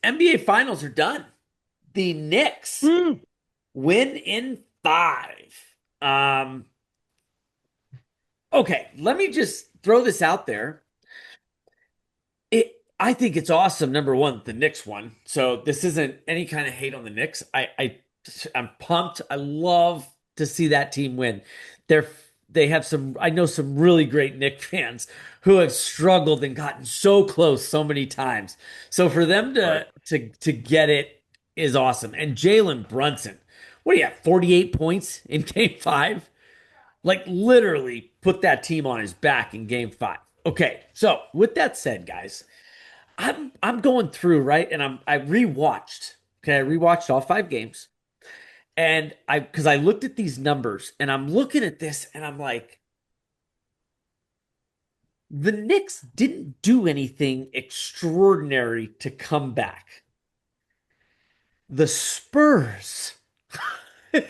NBA Finals are done. The Knicks Mm. win in five. Um, okay, let me just throw this out there. I think it's awesome. Number one, the Knicks won. So this isn't any kind of hate on the Knicks. I'm pumped. I love to see that team win. They're they have some. I know some really great Knicks fans who have struggled and gotten so close so many times. So for them Right. to get it is awesome. And Jalen Brunson, what do you have? 48 points in Game Five. Like literally put that team on his back in Game Five. Okay, so with that said, guys. I'm going through, right, and I rewatched. Okay, I rewatched all five games, and I because I looked at these numbers, and I'm looking at this, and I'm like, the Knicks didn't do anything extraordinary to come back. The Spurs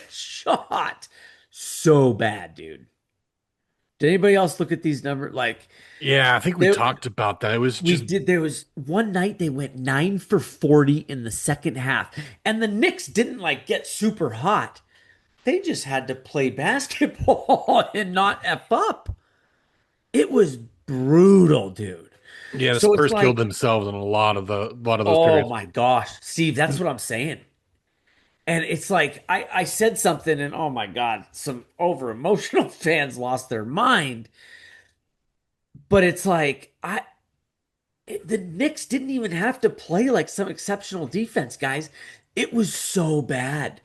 shot so bad, dude. Did anybody else look at these numbers? Like, Yeah, I think we they, talked about that. It was we just did. There was one night they went 9 for 40 in the second half, and the Knicks didn't like get super hot. They just had to play basketball and not F up. It was brutal, dude. yeah, the So it's Spurs killed like, themselves in a lot of those oh periods. my gosh, Steve, that's what I'm saying. And it's like I said something, and oh my God, some over emotional fans lost their mind. But it's like the Knicks didn't even have to play like some exceptional defense, guys. It was so bad.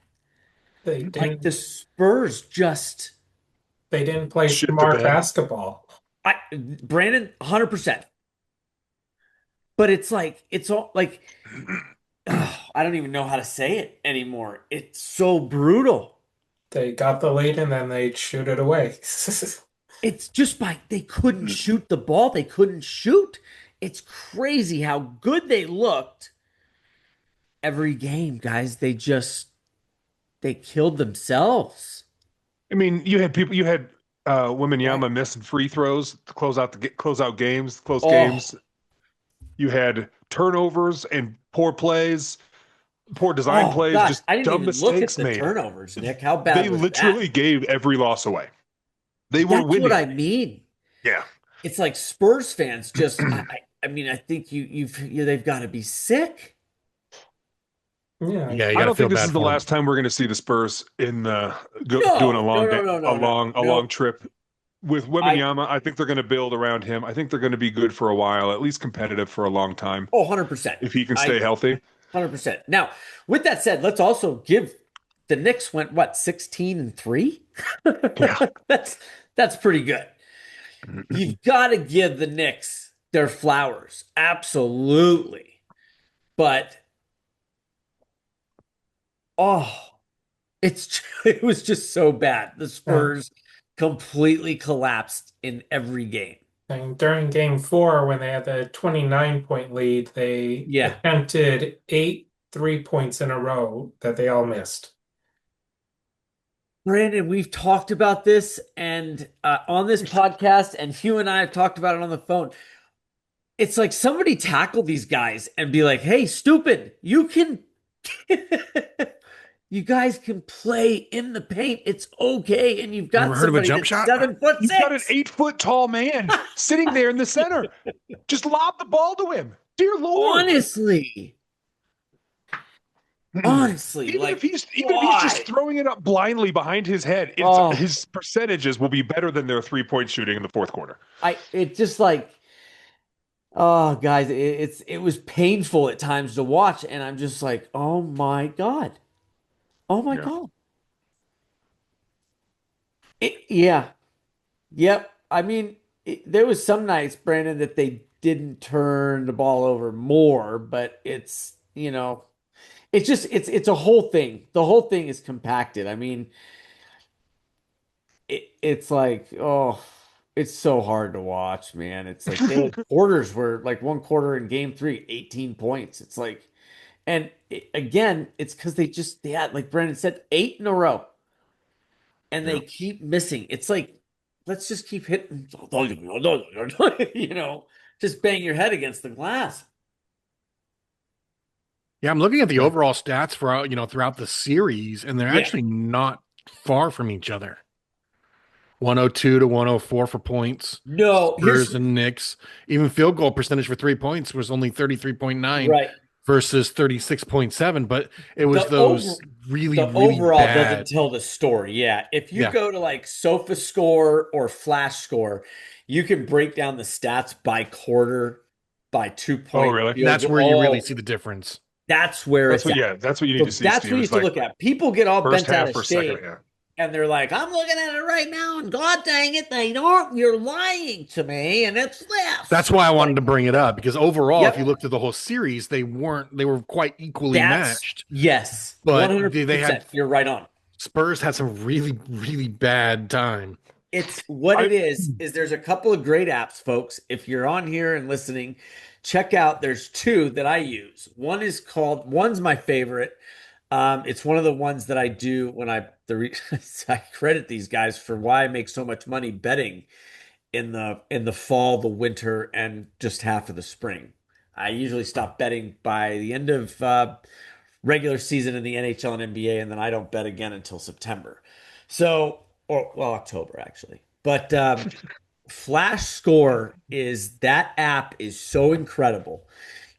They Like the didn't Spurs just they didn't play Shit the smart bed. basketball. Brandon 100%. But it's like it's all like I don't even know how to say it anymore. It's so brutal. They got the lead and then they shoot it away. It's just by they couldn't shoot the ball. They couldn't shoot. It's crazy how good they looked every game, guys. They killed themselves. I mean, you had Right. Wembanyama missing free throws to close out games, close Oh, games. You had turnovers and poor plays, poor design oh plays, gosh. just I didn't dumb even look at mistakes the made. turnovers, Nick. How They bad was that? literally gave every loss away. They were That's what winning. I mean. Yeah. It's like Spurs fans just I mean, I think they've got to be sick. Yeah. Yeah, you I got to don't feel think this bad is the for last them. No, time we're going to see the Spurs in doing a no, no, long no, day, no, a no, no, long a long no. trip with I Wembanyama. I think they're going to build around him. I think they're going to be good for a while, at least competitive for a long time Oh, 100%. if he can I stay agree. healthy. 100%. Now, with that said, let's also give the Knicks went what, 16-3? Yeah. That's that's pretty good. You've got to give the Knicks their flowers. Absolutely. But oh, it was just so bad. The And, Spurs completely collapsed in every game. and during game four, when they had the 29-point lead, they Yeah. attempted 8 3 points in a row that they all missed. Brandon, we've talked about this and on this podcast, and you and I have talked about it on the phone. It's like somebody tackle these guys and be like, "Hey, stupid, you can, you guys can play in the paint. It's okay." And you've You got ever heard of a somebody jump that's shot? 7 foot You've got an six. 8 foot tall man sitting there in the center. Just lob the ball to him. Dear Lord. Honestly, Even honestly, if like he's just why? throwing it up blindly behind his head, it's Oh, his percentages will be better than their 3 point shooting in the fourth quarter. it just like oh, guys, it was painful at times to watch, and I'm just like, oh my God, oh my Yeah. God. Yeah, yep. I mean, there was some nights, Brandon, that they didn't turn the ball over more, but it's just it's a whole thing. The whole thing is compacted. I mean, it's like oh, it's so hard to watch, man. It's like they had quarters where like one quarter in game three, 18 points. It's like, and again, it's because they had like Brandon said, eight in a row, and Yeah. they keep missing. It's like let's just keep hitting, you know, just bang your head against the glass. Yeah, I'm looking at the Yeah. overall stats for throughout the series, and they're Yeah. actually not far from each other. 102 to 104 for points. No, here's Spurs and Knicks. Even field goal percentage for 3 points was only 33.9 right. versus 36.7, but it was The over those really, the really overall doesn't bad. tell the story. Yeah. If you Yeah. go to like Sofa Score or Flash Score, you can break down the stats by quarter, by two Oh, point really? field That's goal. where you really Oh, see the difference. that's where That's it's what, at. yeah, that's what you need to So see, that's what Steve. you Is have to like look at. People get all first bent out half, of first second. shape Yeah. and they're like, I'm looking at it right now, and God dang it, they don't, you're lying to me, and it's That's this. why I It's wanted like, to bring it up because overall, if you yep, look through the whole series, they were quite equally that's matched, yes, but they had 100%. You're right on. Spurs had some really, really bad time. It's what I it is there's a couple of great apps, folks. If you're on here and listening, check out there's two that I use. One's my favorite. It's one of the ones that I do when I credit these guys for why I make so much money betting in the fall, the winter, and just half of the spring. I usually stop betting by the end of regular season in the NHL and NBA, and then I don't bet again until September. So, or well, October actually. But Flash Score is that app is so incredible.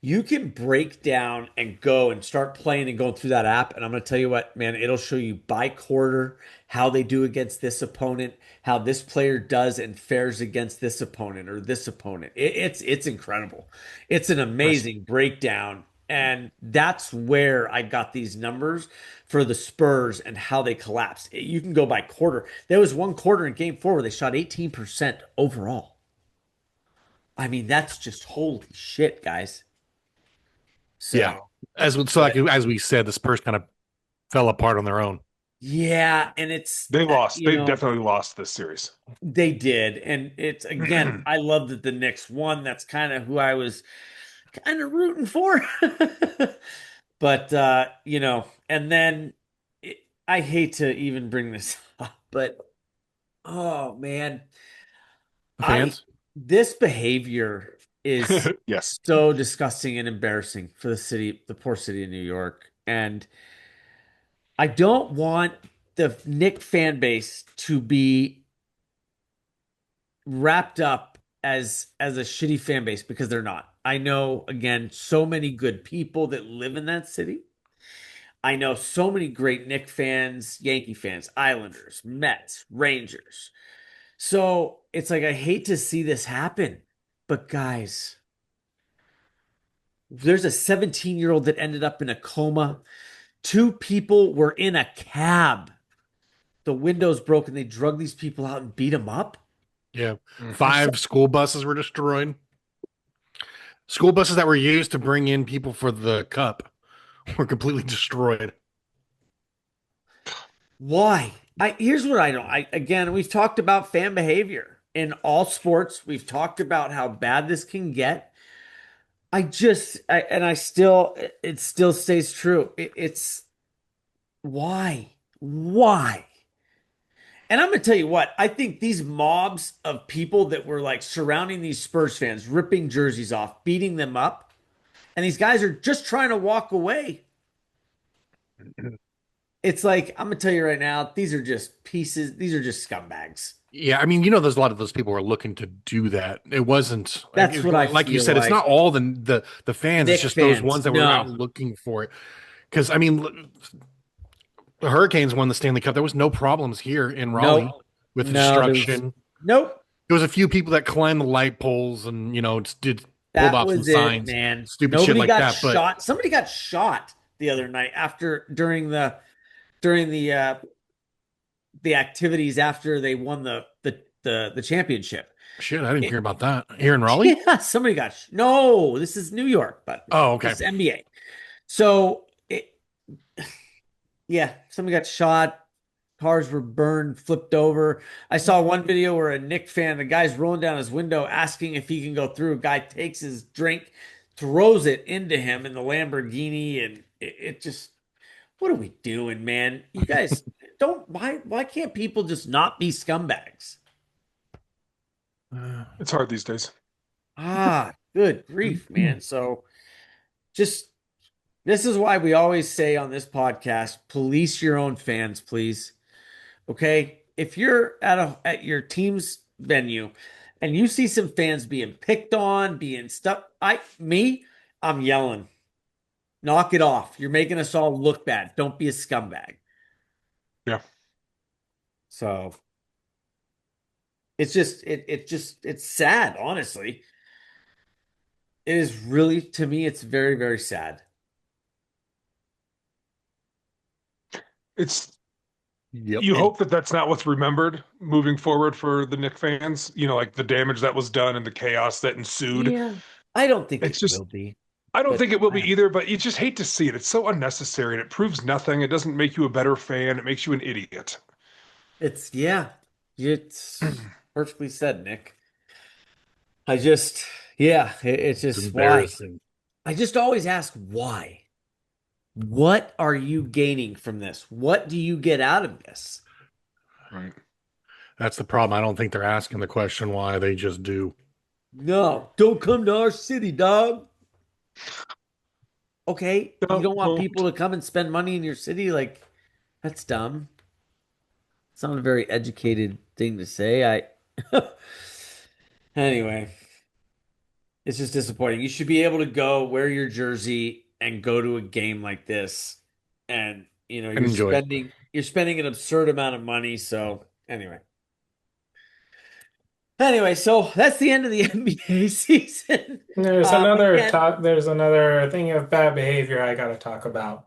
You can break down and go and start playing and going through that app. And I'm going to tell you what, man, it'll show you by quarter how they do against this opponent, how this player does and fares against this opponent or this opponent. It's incredible. It's an nice. amazing breakdown. And that's where I got these numbers for the Spurs and how they collapsed. You can go by quarter. There was one quarter in game four where they shot 18% overall. I mean, that's just holy shit, guys. Yeah, So, like but as we said, the Spurs kind of fell apart on their own. yeah, and it's They lost. you They know definitely lost this series. they did, and it's again, I love that the Knicks won. That's kind of who I was kind of rooting for. But and then I hate to even bring this up, but oh man, The I fans, this behavior is Yes. so disgusting and embarrassing for the city, the poor city of New York, and I don't want the Nick fan base to be wrapped up as a shitty fan base because they're not. I know again so many good people that live in that city. I know so many great Nick fans, Yankee fans, Islanders, Mets, Rangers. So it's like I hate to see this happen, but guys, there's a 17-year-old that ended up in a coma. Two people were in a cab. The windows broke and they drug these people out and beat them up. yeah, Mhm. So 5 school buses were destroyed. School buses that were used to bring in people for the cup were completely destroyed. why? Here's what I know. I again, we've talked about fan behavior in all sports. We've talked about how bad this can get. And I still, it still stays true. It's why? Why? And I'm going to tell you what, I think these mobs of people that were like surrounding these Spurs fans, ripping jerseys off, beating them up, and these guys are just trying to walk away. It's like, I'm going to tell you right now, these are just pieces, these are just scumbags. Yeah, I mean, there's a lot of those people who are looking to do that. It wasn't That's what I like you feel said. It's like. not all the fans. It's Nick just those fans, ones that were out no, looking for it. Because I mean, the Hurricanes won the Stanley Cup. There was no problems here in Raleigh nope, with no, there was, destruction. nope. There was a few people that climbed the light poles and just did pulled That off some was it, signs, man. stupid shit Nobody like got that. But shot. Somebody got shot the other night after during the activities after they won the championship. shit, I didn't It, hear about that here in Raleigh. yeah, somebody got no. This is New York, but Oh, this okay. is NBA. So yeah, somebody got shot. Cars were burned, flipped over. I saw one video where a Knick fan, the guy's rolling down his window asking if he can go through. A guy takes his drink, throws it into him in the Lamborghini, and it just, what are we doing, man? You guys don't, why can't people just not be scumbags? It's hard these days. Ah, good grief, man. So just This is why we always say on this podcast, police your own fans, please. Okay? If you're at your team's venue and you see some fans being picked on, being stuff, I'm yelling. Knock it off. You're making us all look bad. Don't be a scumbag. Yeah. So it's sad, honestly. It is really, to me, it's very, very sad. It's Yep. you And hope that that's not what's remembered moving forward for the Knicks fans. Like the damage that was done and the chaos that ensued. yeah, I don't think It's it just will be, I don't but think it will be either, but you just hate to see it. It's so unnecessary and it proves nothing. It doesn't make you a better fan. It makes you an idiot. yeah, it's perfectly said, Nick. I just, yeah, it's It's just why. embarrassing. I just always ask why. What are you gaining from this? What do you get out of this? Right. That's the problem. I don't think they're asking the question why. They just do. No, don't come to our city, dog. Okay, you No, don't want won't. people to come and spend money in your city? Like, that's dumb. It's not a very educated thing to say. Anyway, it's just disappointing. You should be able to go wear your jersey and go to a game like this. And, And enjoy. you're spending an absurd amount of money. So anyway. Anyway, so that's the end of the NBA season. Again, There's another thing of bad behavior I gotta talk about.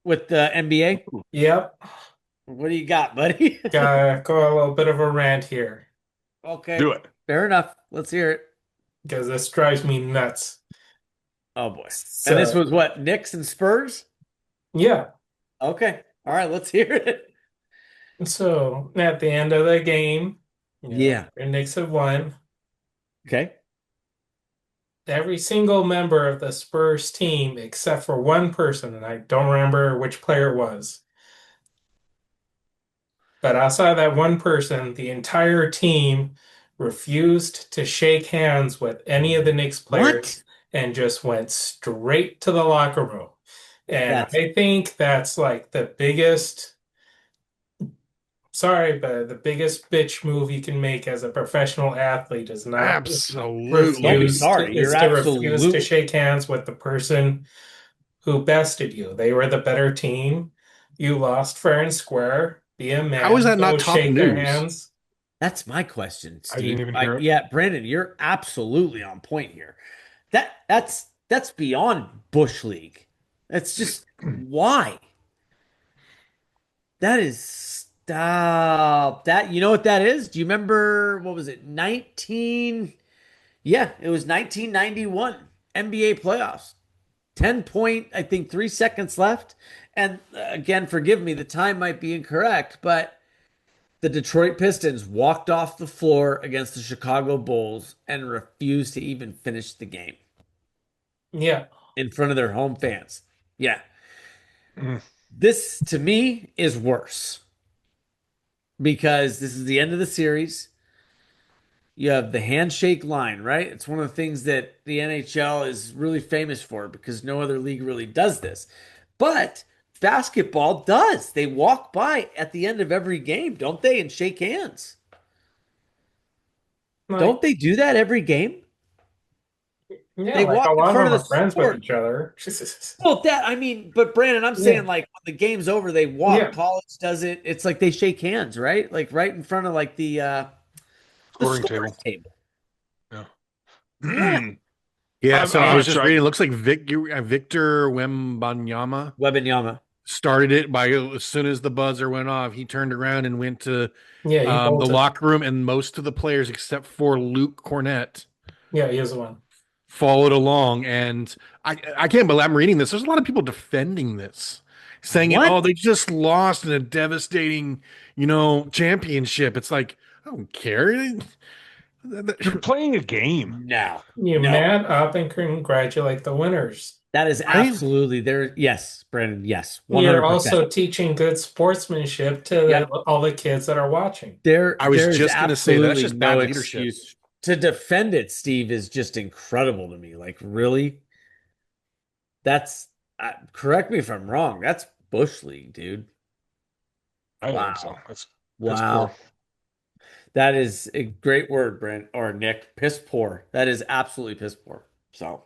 with the NBA, Yep. what do you got, buddy? Gotta go a little bit of a rant here Okay, Do it. fair enough. Let's hear it. because this drives me nuts. Oh boy. And this So, was what, Knicks and Spurs? yeah. Okay. All right, let's hear it. So at the end of the game, Yeah. the Knicks have won. Okay. Every single member of the Spurs team, except for one person, and I don't remember which player it was. But outside of that one person, the entire team refused to shake hands with any of the Knicks What? players and just went straight to the locker room. And That's I think that's like the biggest, sorry, but the biggest bitch move you can make as a professional athlete is not Don't be Absolutely. sorry. You're refuse to absolute. shake hands with the person who bested you. They were the better team. You lost fair and square. Be a How is man. that Go not top shake their news? hands. That's my question, I didn't Steve. even hear it. Yeah, Brandon, you're absolutely on point here. That's beyond Bush League. That's just why. That is stop. That you know what that is? Do you remember what was it? 19 Yeah, it was 1991 NBA playoffs. 10 point, I think 3 seconds left. And again, forgive me, the time might be incorrect, but the Detroit Pistons walked off the floor against the Chicago Bulls and refused to even finish the game Yeah. in front of their home fans. Yeah. Mm. This to me is worse because this is the end of the series. You have the handshake line, right? It's one of the things that the NHL is really famous for because no other league really does this. But basketball does. They walk by at the end of every game, don't they, and shake hands. Like, Don't they do that every game? yeah, They like a walk in lot of front them of are the friends with sport. each other. Well, but Brandon, I'm Yeah. saying like when the game's over, they walk. Yeah. College does it. It's like they shake hands, right? Like right in front of like the Scoring scorer's table. table. Yeah. Yeah. Yeah, I'm so I gonna was just try. reading. It looks like Victor Wembanyama Webinyama. started it by as soon as the buzzer went off, he turned around and went to Yeah, he the bolted. locker room, and most of the players, except for Luke Cornett, Yeah, he is the one. followed along. And I can't believe I'm reading this. There's a lot of people defending this, saying it. What? Oh, they just lost in a devastating, championship. It's like I don't care. You're playing a game. No. You No. man up and congratulate the winners. That is Right? absolutely there. Yes, Brandon. Yes, You're 100%. also teaching good sportsmanship to Yep. all the kids that are watching. I was There's just gonna say, that's absolutely just no bad leadership. excuse to defend it. Steve is just incredible to me. Like, really? That's Correct me if I'm wrong. That's Bush League, dude. I think so. Wow. That's piss poor. Wow. That is a great word, Brent or Nick. Piss poor. That is absolutely piss poor. So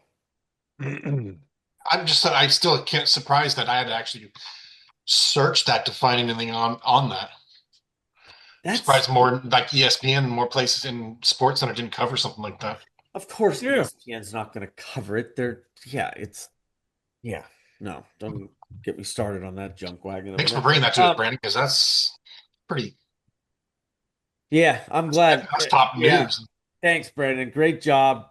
I still can't surprised that I had to actually search that to find anything on that. that's, Surprised more like ESPN and more places in Sports Center didn't cover something like that. of course, Yeah. ESPN's not going to cover it. Yeah, no, don't get me started on that junk wagon over Thanks for there. bringing that to us, Brandon, because that's pretty. Yeah, I'm glad. That's top Yeah, news. thanks, Brandon. Great job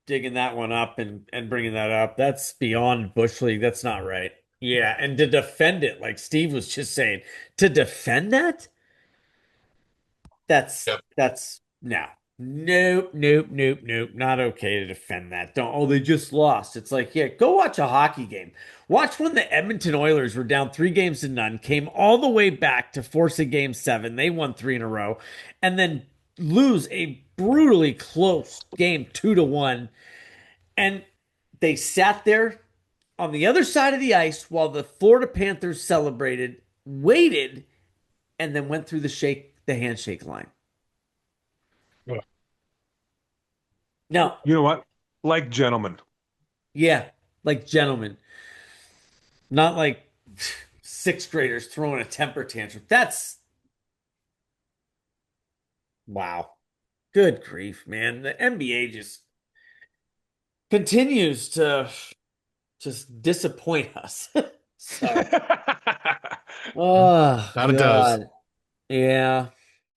digging that one up and bringing that up. That's beyond Bush League. That's not right. Yeah, and to defend it, like Steve was just saying, to defend that, that's Yep. that's no. Nope, nope, nope, nope. Not okay to defend that. Don't, oh, they just lost. It's like, yeah, go watch a hockey game. Watch when the Edmonton Oilers were down 3 games to none, came all the way back to force a game 7. They won 3 in a row, and then lose a brutally close game 2-1. And they sat there on the other side of the ice while the Florida Panthers celebrated, waited, and then went through the handshake line. Yeah. Now, You know what? Like gentlemen. yeah, like gentlemen, not like sixth graders throwing a temper tantrum. That's wow. Good grief, man. The NBA just continues to just disappoint us. So, oh, That it does. God. Yeah.